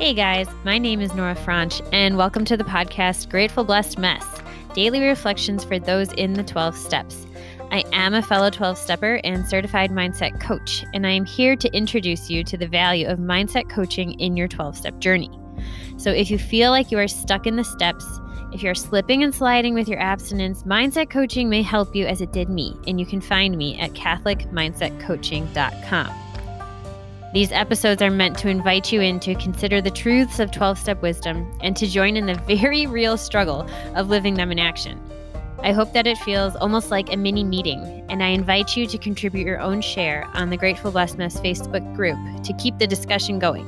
Hey guys, my name is Nora Franche, and welcome to the podcast Grateful Blessed Mess, daily reflections for those in the 12 steps. I am a fellow 12-stepper and certified mindset coach, and I am here to introduce you to the value of mindset coaching in your 12-step journey. So if you feel like you are stuck in the steps, if you're slipping and sliding with your abstinence, mindset coaching may help you as it did me, and you can find me at catholicmindsetcoaching.com. These episodes are meant to invite you in to consider the truths of 12-step wisdom and to join in the very real struggle of living them in action. I hope that it feels almost like a mini meeting, and I invite you to contribute your own share on the Grateful Blessedness Facebook group to keep the discussion going.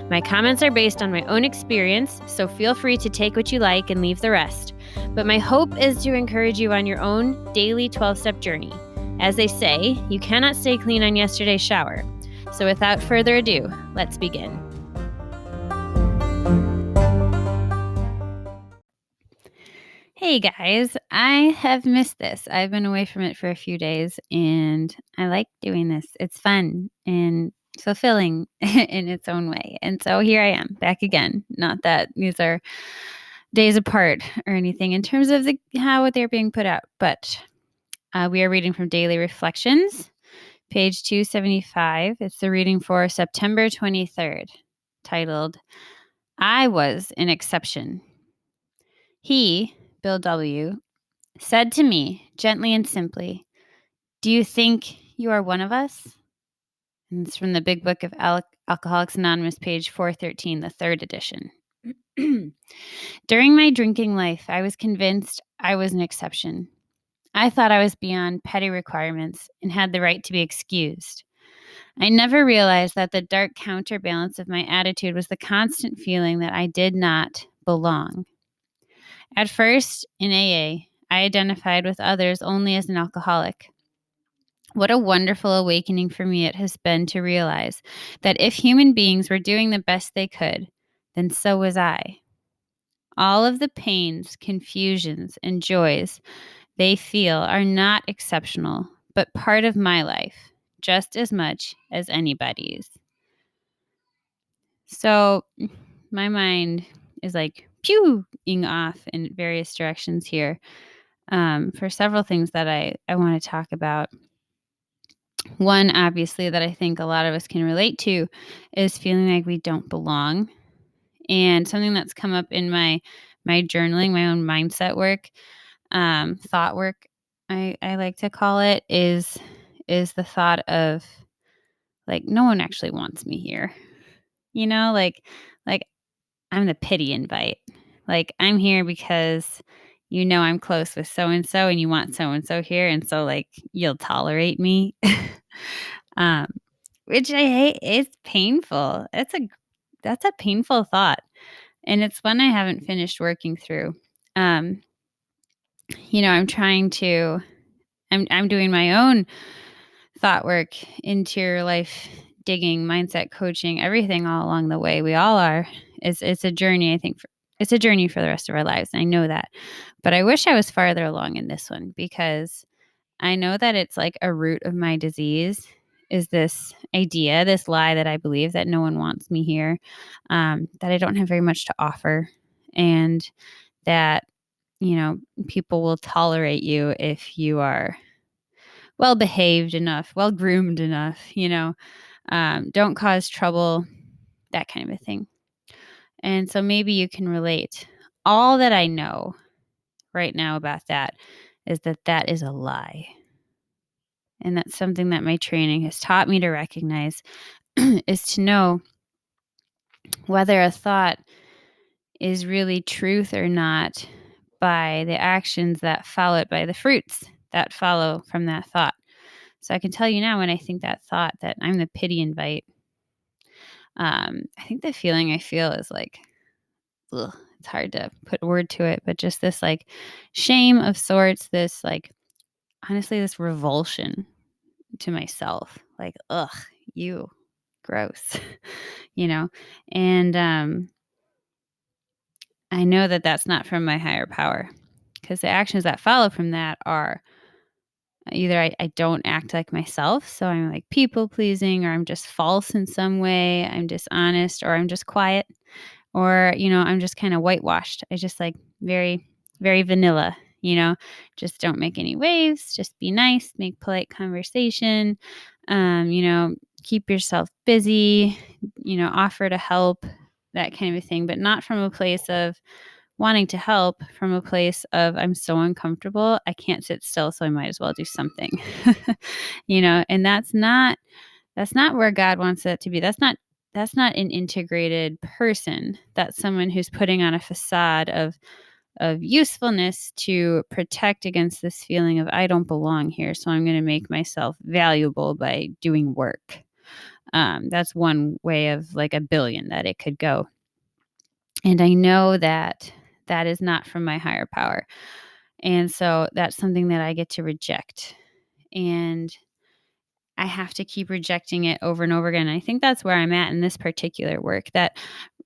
My comments are based on my own experience, so feel free to take what you like and leave the rest. But my hope is to encourage you on your own daily 12-step journey. As they say, you cannot stay clean on yesterday's shower. So without further ado, let's begin. Hey guys, I have missed this. I've been away from it for a few days and I like doing this. It's fun and fulfilling in its own way. And so here I am back again. Not that these are days apart or anything in terms of how they're being put out, but we are reading from Daily Reflections. Page 275, it's the reading for September 23rd, titled, I Was an Exception. He, Bill W., said to me, gently and simply, do you think you are one of us? And it's from the Big Book of Alcoholics Anonymous, page 413, the third edition. During my drinking life, I was convinced I was an exception. I thought I was beyond petty requirements and had the right to be excused. I never realized that the dark counterbalance of my attitude was the constant feeling that I did not belong. At first, in AA, I identified with others only as an alcoholic. What a wonderful awakening for me it has been to realize that if human beings were doing the best they could, then so was I. All of the pains, confusions, and joys they feel are not exceptional, but part of my life, just as much as anybody's. So my mind is like pewing off in various directions here for several things that I want to talk about. One, obviously, that I think a lot of us can relate to is feeling like we don't belong. And something that's come up in my journaling, my own mindset work, thought work, I like to call it, is the thought of like, no one actually wants me here. You know, like I'm the pity invite. Like I'm here because you know I'm close with so-and-so and you want so-and-so here. And so like you'll tolerate me. Which I hate. It's painful. That's a painful thought. And it's one I haven't finished working through. I'm doing my own thought work, interior life digging, mindset coaching, everything all along the way. We all are. It's a journey, I think. It's a journey for the rest of our lives. I know that. But I wish I was farther along in this one because I know that it's like a root of my disease is this idea, this lie that I believe that no one wants me here, that I don't have very much to offer, and that, people will tolerate you if you are well behaved enough, well groomed enough, don't cause trouble, that kind of a thing. And so maybe you can relate. All that I know right now about that is that is a lie. And that's something that my training has taught me to recognize is to know whether a thought is really truth or not by the actions that follow it, by the fruits that follow from that thought. So I can tell you now when I think that thought that I'm the pity invite, I think the feeling I feel is like, ugh, it's hard to put a word to it, but just this like shame of sorts, this like, honestly, this revulsion to myself, like, ugh, you gross, and I know that that's not from my higher power because the actions that follow from that are Either I don't act like myself, so I'm like people pleasing, or I'm just false in some way, I'm dishonest, or I'm just quiet, or, I'm just kind of whitewashed. I just like very, very vanilla, just don't make any waves, just be nice, make polite conversation, keep yourself busy, offer to help, that kind of a thing, but not from a place of wanting to help, from a place of I'm so uncomfortable, I can't sit still, so I might as well do something. And that's not where God wants it to be. That's not an integrated person. That's someone who's putting on a facade of usefulness to protect against this feeling of I don't belong here, so I'm going to make myself valuable by doing work. That's one way of like a billion that it could go. And I know that that is not from my higher power. And so that's something that I get to reject. And I have to keep rejecting it over and over again. And I think that's where I'm at in this particular work, that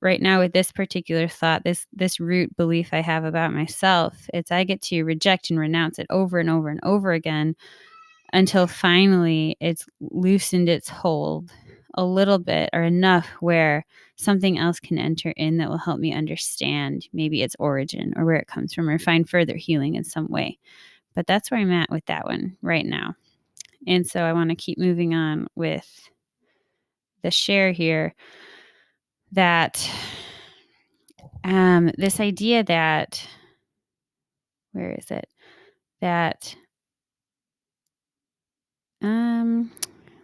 right now with this particular thought, this root belief I have about myself, it's I get to reject and renounce it over and over and over again until finally it's loosened its hold a little bit or enough where something else can enter in that will help me understand maybe its origin or where it comes from, or find further healing in some way. But that's where I'm at with that one right now. And so I want to keep moving on with the share here, that this idea that, where is it? That,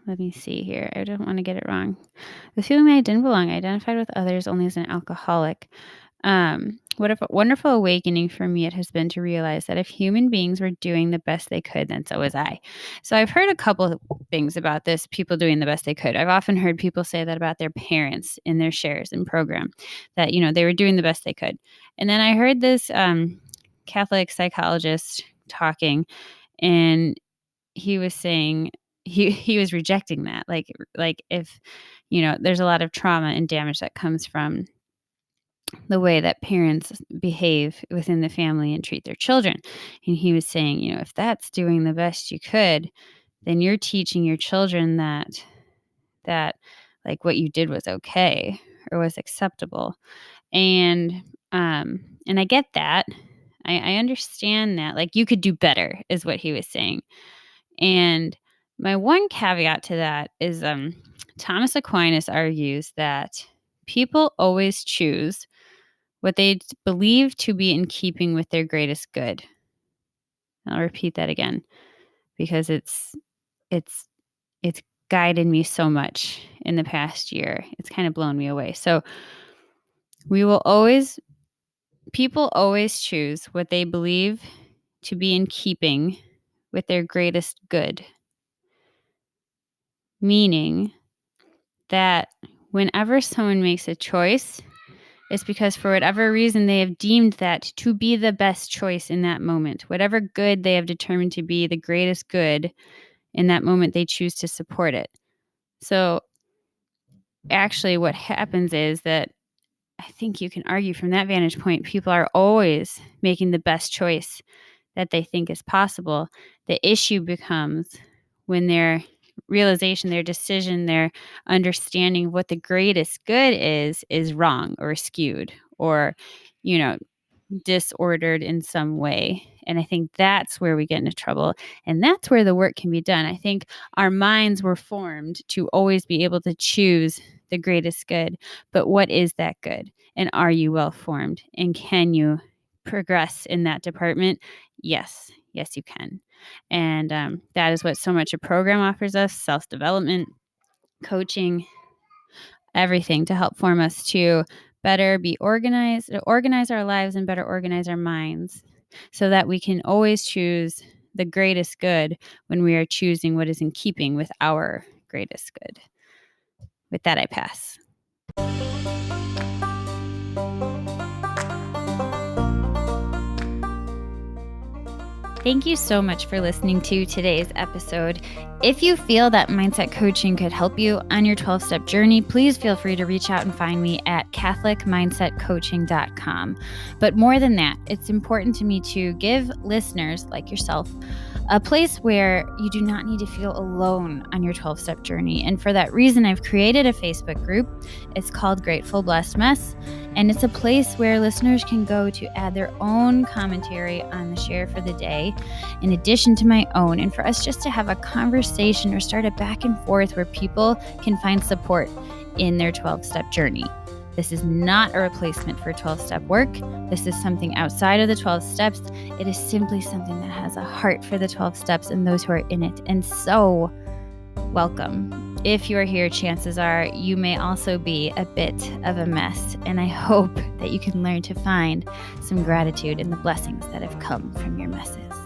let me see here. I don't want to get it wrong. The feeling that I didn't belong, I identified with others only as an alcoholic. What a wonderful awakening for me it has been to realize that if human beings were doing the best they could, then so was I. So I've heard a couple of things about this, people doing the best they could. I've often heard people say that about their parents in their shares and program, that, they were doing the best they could. And then I heard this Catholic psychologist talking, and he was saying, he was rejecting that. Like if, there's a lot of trauma and damage that comes from the way that parents behave within the family and treat their children. And he was saying, if that's doing the best you could, then you're teaching your children that like what you did was okay or was acceptable. And I get that. I understand that. Like, you could do better is what he was saying. And my one caveat to that is Thomas Aquinas argues that people always choose what they believe to be in keeping with their greatest good. I'll repeat that again because it's guided me so much in the past year. It's kind of blown me away. So people always choose what they believe to be in keeping with their greatest good. Meaning that whenever someone makes a choice, it's because for whatever reason they have deemed that to be the best choice in that moment. Whatever good they have determined to be the greatest good in that moment, they choose to support it. So actually what happens is that I think you can argue from that vantage point, people are always making the best choice that they think is possible. The issue becomes when their realization, their decision, their understanding of what the greatest good is wrong or skewed or, disordered in some way. And I think that's where we get into trouble. And that's where the work can be done. I think our minds were formed to always be able to choose the greatest good. But what is that good? And are you well formed? And can you progress in that department? Yes. Yes, you can. And that is what so much a program offers us: self-development, coaching, everything to help form us to better be organized, to organize our lives and better organize our minds so that we can always choose the greatest good when we are choosing what is in keeping with our greatest good. With that, I pass. Thank you so much for listening to today's episode. If you feel that mindset coaching could help you on your 12-step journey, please feel free to reach out and find me at catholicmindsetcoaching.com. But more than that, it's important to me to give listeners like yourself a place where you do not need to feel alone on your 12-step journey. And for that reason, I've created a Facebook group. It's called Grateful Blessed Mess, and it's a place where listeners can go to add their own commentary on the share for the day, in addition to my own, and for us just to have a conversation or start a back and forth where people can find support in their 12-step journey. This is not a replacement for 12-step work. This is something outside of the 12 steps. It is simply something that has a heart for the 12 steps and those who are in it. And so, welcome. If you are here, chances are you may also be a bit of a mess. And I hope that you can learn to find some gratitude in the blessings that have come from your messes.